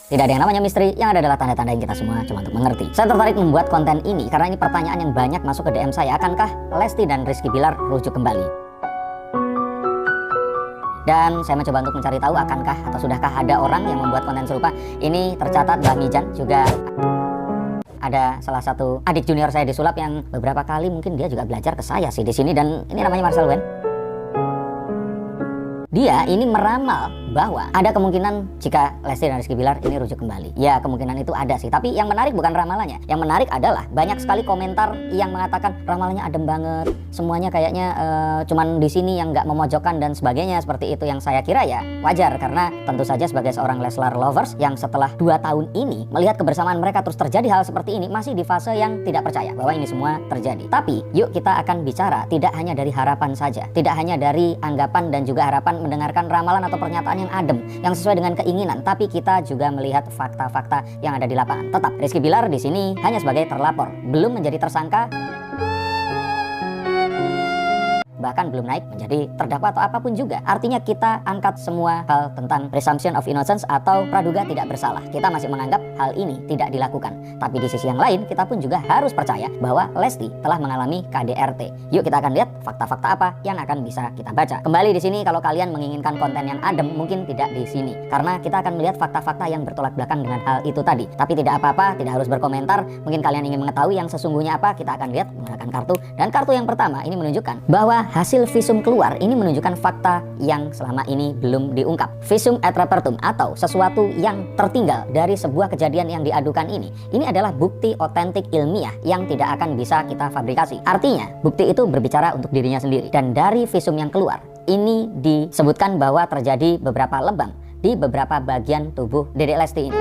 Tidak ada yang namanya misteri, yang ada adalah tanda-tanda yang kita semua coba untuk mengerti. Saya tertarik membuat konten ini karena ini pertanyaan yang banyak masuk ke DM saya. Akankah Lesti dan Rizky Bilar rujuk kembali? Dan saya mencoba untuk mencari tahu akankah atau sudahkah ada orang yang membuat konten serupa. Ini tercatat Mbah Mijan, juga ada salah satu adik junior saya di sulap yang beberapa kali mungkin dia juga belajar ke saya sih di sini, dan ini namanya Marcel Wen. Dia ini meramal bahwa ada kemungkinan jika Lesti dan Rizky Bilar ini rujuk kembali. Ya, kemungkinan itu ada sih. Tapi yang menarik bukan ramalannya. Yang menarik adalah banyak sekali komentar yang mengatakan ramalannya adem banget. Semuanya kayaknya cuman di sini yang nggak memojokkan dan sebagainya seperti itu. Yang saya kira ya wajar, karena tentu saja sebagai seorang Leslar lovers yang setelah 2 tahun ini melihat kebersamaan mereka terus terjadi hal seperti ini, masih di fase yang tidak percaya bahwa ini semua terjadi. Tapi yuk kita akan bicara tidak hanya dari harapan saja, tidak hanya dari anggapan dan juga harapan mendengarkan ramalan atau pernyataan yang adem, yang sesuai dengan keinginan, tapi kita juga melihat fakta-fakta yang ada di lapangan. Tetap Rizky Bilar di sini hanya sebagai terlapor, belum menjadi tersangka, bahkan belum naik menjadi terdakwa atau apapun juga. Artinya kita angkat semua hal tentang presumption of innocence atau praduga tidak bersalah. Kita masih menganggap hal ini tidak dilakukan. Tapi di sisi yang lain kita pun juga harus percaya bahwa Lesti telah mengalami KDRT. Yuk kita akan lihat fakta-fakta apa yang akan bisa kita baca. Kembali di sini kalau kalian menginginkan konten yang adem, mungkin tidak di sini, karena kita akan melihat fakta-fakta yang bertolak belakang dengan hal itu tadi. Tapi tidak apa-apa, tidak harus berkomentar. Mungkin kalian ingin mengetahui yang sesungguhnya apa, kita akan lihat menggunakan kartu. Dan kartu yang pertama ini menunjukkan bahwa hasil visum keluar ini menunjukkan fakta yang selama ini belum diungkap. Visum et repertum atau sesuatu yang tertinggal dari sebuah kejadian yang diadukan ini adalah bukti otentik ilmiah yang tidak akan bisa kita fabrikasi. Artinya bukti itu berbicara untuk dirinya sendiri. Dan dari visum yang keluar ini disebutkan bahwa terjadi beberapa lebam di beberapa bagian tubuh Dedek Lesti ini.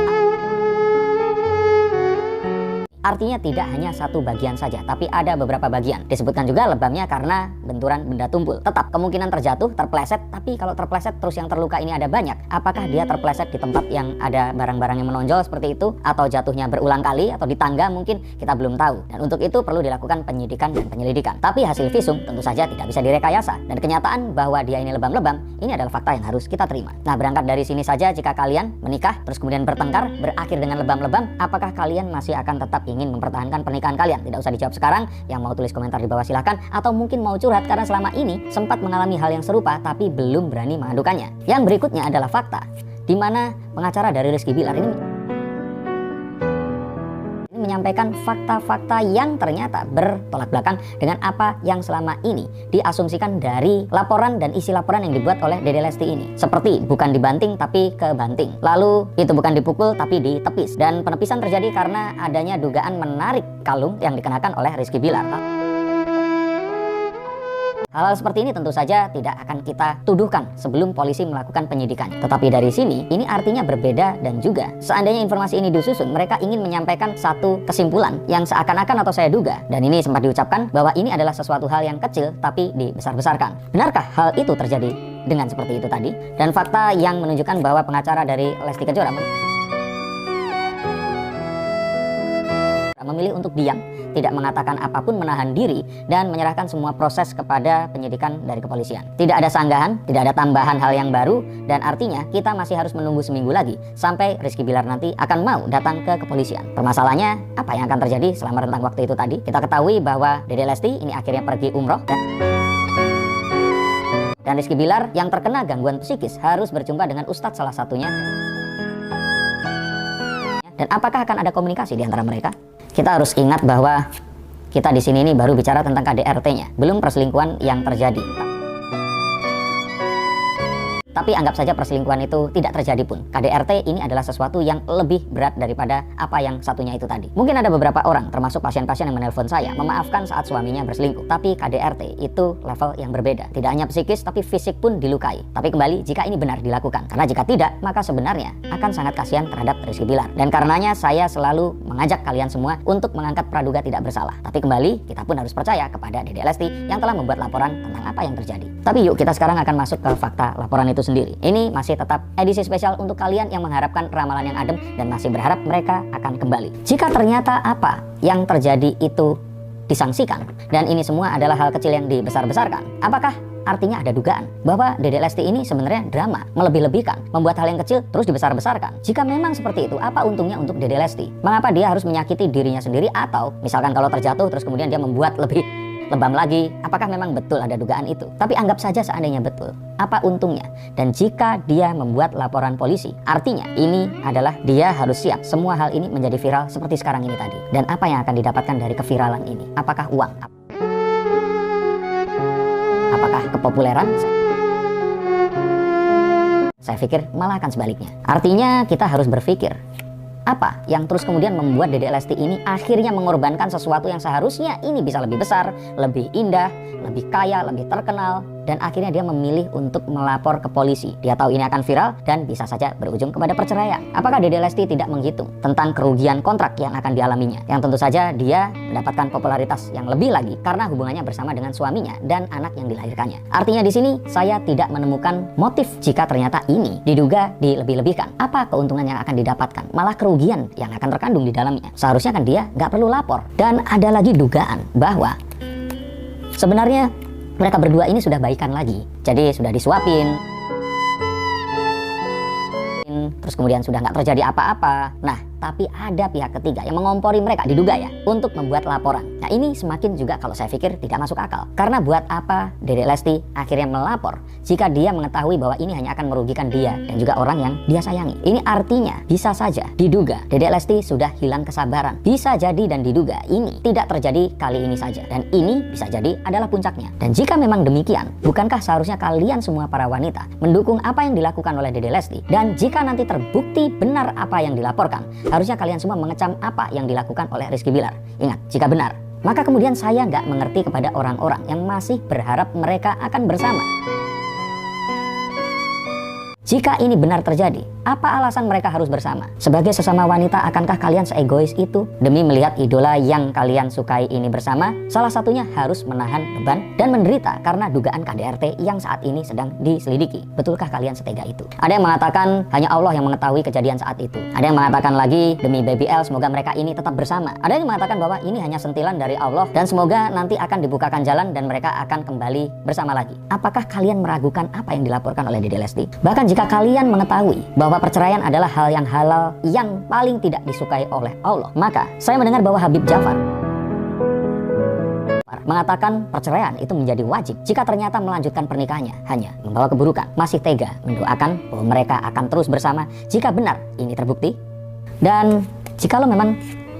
Artinya tidak hanya satu bagian saja, tapi ada beberapa bagian. Disebutkan juga lebamnya karena benturan benda tumpul. Tetap kemungkinan terjatuh, terpleset, tapi kalau terpleset terus yang terluka ini ada banyak. Apakah dia terpleset di tempat yang ada barang-barang yang menonjol seperti itu, atau jatuhnya berulang kali, atau di tangga mungkin, kita belum tahu. Dan untuk itu perlu dilakukan penyidikan dan penyelidikan. Tapi hasil visum tentu saja tidak bisa direkayasa. Dan kenyataan bahwa dia ini lebam-lebam, ini adalah fakta yang harus kita terima. Nah, berangkat dari sini saja, jika kalian menikah, terus kemudian bertengkar, berakhir dengan lebam-lebam, apakah kalian masih akan tetap ingin mempertahankan pernikahan kalian? Tidak usah dijawab sekarang, yang mau tulis komentar di bawah silahkan, atau mungkin mau curhat karena selama ini sempat mengalami hal yang serupa tapi belum berani mengadukannya. Yang berikutnya adalah fakta, di mana pengacara dari Rizky Bilar ini menyampaikan fakta-fakta yang ternyata bertolak belakang dengan apa yang selama ini diasumsikan dari laporan dan isi laporan yang dibuat oleh Dedek Lesti ini. Seperti bukan dibanting tapi kebanting. Lalu itu bukan dipukul tapi ditepis. Dan penepisan terjadi karena adanya dugaan menarik kalung yang dikenakan oleh Rizky Bilar. Hal-hal seperti ini tentu saja tidak akan kita tuduhkan sebelum polisi melakukan penyidikannya. Tetapi dari sini, ini artinya berbeda, dan juga seandainya informasi ini disusun, mereka ingin menyampaikan satu kesimpulan yang seakan-akan atau saya duga, dan ini sempat diucapkan bahwa ini adalah sesuatu hal yang kecil tapi dibesar-besarkan. Benarkah hal itu terjadi dengan seperti itu tadi? Dan fakta yang menunjukkan bahwa pengacara dari Lesti Kejora memilih untuk diam, tidak mengatakan apapun, menahan diri, dan menyerahkan semua proses kepada penyidikan dari kepolisian. Tidak ada sanggahan, tidak ada tambahan hal yang baru, dan artinya kita masih harus menunggu seminggu lagi sampai Rizky Bilar nanti akan mau datang ke kepolisian. Permasalahannya, apa yang akan terjadi selama rentang waktu itu tadi? Kita ketahui bahwa Dedek Lesti ini akhirnya pergi umroh, dan Rizky Bilar yang terkena gangguan psikis harus berjumpa dengan ustadz salah satunya. Dan apakah akan ada komunikasi di antara mereka? Kita harus ingat bahwa kita di sini ini baru bicara tentang KDRT-nya, belum perselingkuhan yang terjadi. Tapi anggap saja perselingkuhan itu tidak terjadi pun. KDRT ini adalah sesuatu yang lebih berat daripada apa yang satunya itu tadi. Mungkin ada beberapa orang, termasuk pasien-pasien yang menelpon saya, memaafkan saat suaminya berselingkuh. Tapi KDRT itu level yang berbeda. Tidak hanya psikis, tapi fisik pun dilukai. Tapi kembali, jika ini benar dilakukan. Karena jika tidak, maka sebenarnya akan sangat kasihan terhadap Rizky Bilar. Dan karenanya saya selalu mengajak kalian semua untuk mengangkat praduga tidak bersalah. Tapi kembali, kita pun harus percaya kepada Dedek Lesti yang telah membuat laporan tentang apa yang terjadi. Tapi yuk kita sekarang akan masuk ke fakta laporan itu sendiri. Ini masih tetap edisi spesial untuk kalian yang mengharapkan ramalan yang adem dan masih berharap mereka akan kembali. Jika ternyata apa yang terjadi itu disangsikan dan ini semua adalah hal kecil yang dibesar-besarkan, apakah artinya ada dugaan bahwa Dedek Lesti ini sebenarnya drama, melebih-lebihkan, membuat hal yang kecil terus dibesar-besarkan. Jika memang seperti itu, apa untungnya untuk Dedek Lesti? Mengapa dia harus menyakiti dirinya sendiri, atau misalkan kalau terjatuh terus kemudian dia membuat lebih lebam lagi? Apakah memang betul ada dugaan itu? Tapi anggap saja seandainya betul, apa untungnya? Dan jika dia membuat laporan polisi, artinya ini adalah dia harus siap semua hal ini menjadi viral seperti sekarang ini tadi. Dan apa yang akan didapatkan dari keviralan ini? Apakah uang? Apakah kepopuleran? Saya pikir malah akan sebaliknya. Artinya kita harus berpikir, apa yang terus kemudian membuat Dedek Lesti ini akhirnya mengorbankan sesuatu yang seharusnya ini bisa lebih besar, lebih indah, lebih kaya, lebih terkenal, dan akhirnya dia memilih untuk melapor ke polisi. Dia tahu ini akan viral dan bisa saja berujung kepada perceraian. Apakah Dedek Lesti tidak menghitung tentang kerugian kontrak yang akan dialaminya? Yang tentu saja dia mendapatkan popularitas yang lebih lagi karena hubungannya bersama dengan suaminya dan anak yang dilahirkannya. Artinya di sini saya tidak menemukan motif jika ternyata ini diduga dilebih-lebihkan. Apa keuntungan yang akan didapatkan? Malah kerugian yang akan terkandung di dalamnya. Seharusnya kan dia nggak perlu lapor. Dan ada lagi dugaan bahwa sebenarnya mereka berdua ini sudah baikan lagi. Jadi sudah disuapin, terus kemudian sudah nggak terjadi apa-apa. Nah, tapi ada pihak ketiga yang mengompori mereka, diduga ya, untuk membuat laporan. Nah, ini semakin juga kalau saya pikir tidak masuk akal. Karena buat apa Dedek Lesti akhirnya melapor jika dia mengetahui bahwa ini hanya akan merugikan dia dan juga orang yang dia sayangi? Ini artinya bisa saja diduga Dedek Lesti sudah hilang kesabaran. Bisa jadi dan diduga ini tidak terjadi kali ini saja. Dan ini bisa jadi adalah puncaknya. Dan jika memang demikian, bukankah seharusnya kalian semua para wanita mendukung apa yang dilakukan oleh Dedek Lesti? Dan jika nanti terbukti benar apa yang dilaporkan, harusnya kalian semua mengecam apa yang dilakukan oleh Rizky Bilar. Ingat, jika benar, maka kemudian saya nggak mengerti kepada orang-orang yang masih berharap mereka akan bersama. Jika ini benar terjadi, apa alasan mereka harus bersama? Sebagai sesama wanita, akankah kalian seegois itu demi melihat idola yang kalian sukai ini bersama? Salah satunya harus menahan beban dan menderita karena dugaan KDRT yang saat ini sedang diselidiki. Betulkah kalian setega itu? Ada yang mengatakan hanya Allah yang mengetahui kejadian saat itu. Ada yang mengatakan lagi demi Baby L semoga mereka ini tetap bersama. Ada yang mengatakan bahwa ini hanya sentilan dari Allah dan semoga nanti akan dibukakan jalan dan mereka akan kembali bersama lagi. Apakah kalian meragukan apa yang dilaporkan oleh Dedek Lesti? Bahkan jika kalian mengetahui bahwa perceraian adalah hal yang halal yang paling tidak disukai oleh Allah, maka saya mendengar bahwa Habib Jafar mengatakan perceraian itu menjadi wajib jika ternyata melanjutkan pernikahannya hanya membawa keburukan. Masih tega mendoakan bahwa mereka akan terus bersama jika benar ini terbukti. Dan jikalau memang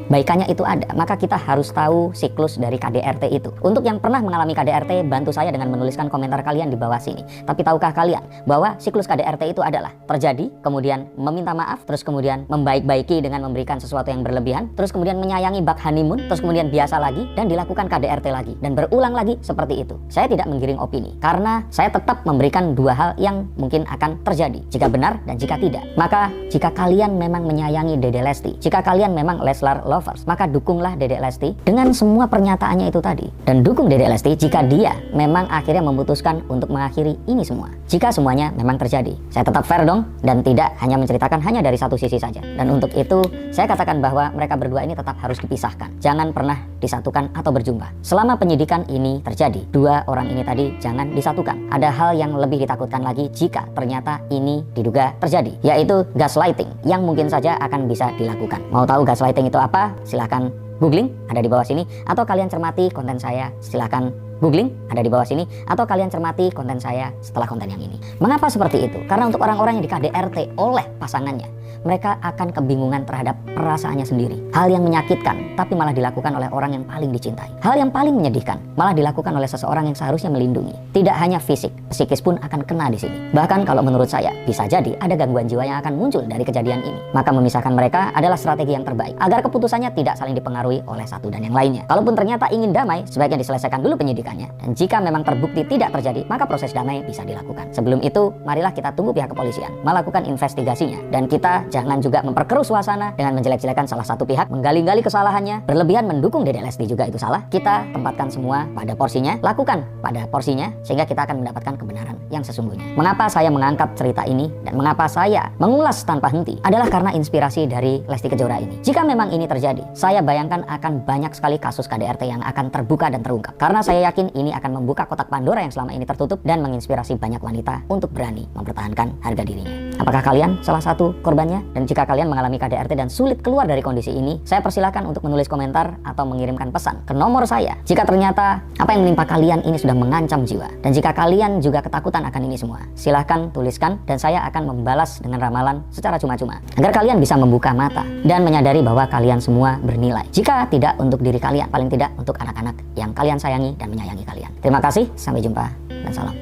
baikannya itu ada, maka kita harus tahu siklus dari KDRT itu. Untuk yang pernah mengalami KDRT, bantu saya dengan menuliskan komentar kalian di bawah sini. Tapi tahukah kalian bahwa siklus KDRT itu adalah terjadi, kemudian meminta maaf, terus kemudian membaik-baiki dengan memberikan sesuatu yang berlebihan, terus kemudian menyayangi bak honeymoon, terus kemudian biasa lagi, dan dilakukan KDRT lagi, dan berulang lagi seperti itu. Saya tidak menggiring opini, karena saya tetap memberikan dua hal yang mungkin akan terjadi, jika benar dan jika tidak. Maka jika kalian memang menyayangi Dedek Lesti, jika kalian memang Leslar lovers, maka dukunglah Dedek Lesti dengan semua pernyataannya itu tadi. Dan dukung Dedek Lesti jika dia memang akhirnya memutuskan untuk mengakhiri ini semua. Jika semuanya memang terjadi, saya tetap fair dong, dan tidak hanya menceritakan hanya dari satu sisi saja. Dan untuk itu, saya katakan bahwa mereka berdua ini tetap harus dipisahkan. Jangan pernah disatukan atau berjumpa. Selama penyidikan ini terjadi, dua orang ini tadi jangan disatukan. Ada hal yang lebih ditakutkan lagi jika ternyata ini diduga terjadi, yaitu gaslighting, yang mungkin saja akan bisa dilakukan. Mau tahu gaslighting itu apa? Silahkan googling, ada di bawah sini. Atau kalian cermati konten saya, silahkan googling, ada di bawah sini. Atau kalian cermati konten saya setelah konten yang ini. Mengapa seperti itu? Karena untuk orang-orang yang di KDRT oleh pasangannya, mereka akan kebingungan terhadap perasaannya sendiri. Hal yang menyakitkan, tapi malah dilakukan oleh orang yang paling dicintai. Hal yang paling menyedihkan, malah dilakukan oleh seseorang yang seharusnya melindungi. Tidak hanya fisik, psikis pun akan kena di sini. Bahkan kalau menurut saya, bisa jadi ada gangguan jiwa yang akan muncul dari kejadian ini. Maka memisahkan mereka adalah strategi yang terbaik, agar keputusannya tidak saling dipengaruhi oleh satu dan yang lainnya. Kalaupun ternyata ingin damai, sebaiknya diselesaikan dulu penyidikannya. Dan jika memang terbukti tidak terjadi, maka proses damai bisa dilakukan. Sebelum itu, marilah kita tunggu pihak kepolisian melakukan investigasinya. Dan kita jangan juga memperkeruh suasana dengan menjelek-jelekan salah satu pihak, menggali-gali kesalahannya, berlebihan mendukung Dedek Lesti juga itu salah. Kita tempatkan semua pada porsinya, lakukan pada porsinya, sehingga kita akan mendapatkan kebenaran yang sesungguhnya. Mengapa saya mengangkat cerita ini dan mengapa saya mengulas tanpa henti adalah karena inspirasi dari Lesti Kejora ini. Jika memang ini terjadi, saya bayangkan akan banyak sekali kasus KDRT yang akan terbuka dan terungkap. Karena saya yakin ini akan membuka kotak Pandora yang selama ini tertutup dan menginspirasi banyak wanita untuk berani mempertahankan harga dirinya. Apakah kalian salah satu korbannya? Dan jika kalian mengalami KDRT dan sulit keluar dari kondisi ini, saya persilahkan untuk menulis komentar atau mengirimkan pesan ke nomor saya. Jika ternyata apa yang menimpa kalian ini sudah mengancam jiwa, dan jika kalian juga ketakutan akan ini semua, silahkan tuliskan dan saya akan membalas dengan ramalan secara cuma-cuma, agar kalian bisa membuka mata dan menyadari bahwa kalian semua bernilai. Jika tidak untuk diri kalian, paling tidak untuk anak-anak yang kalian sayangi dan menyayangi kalian. Terima kasih, sampai jumpa dan salam.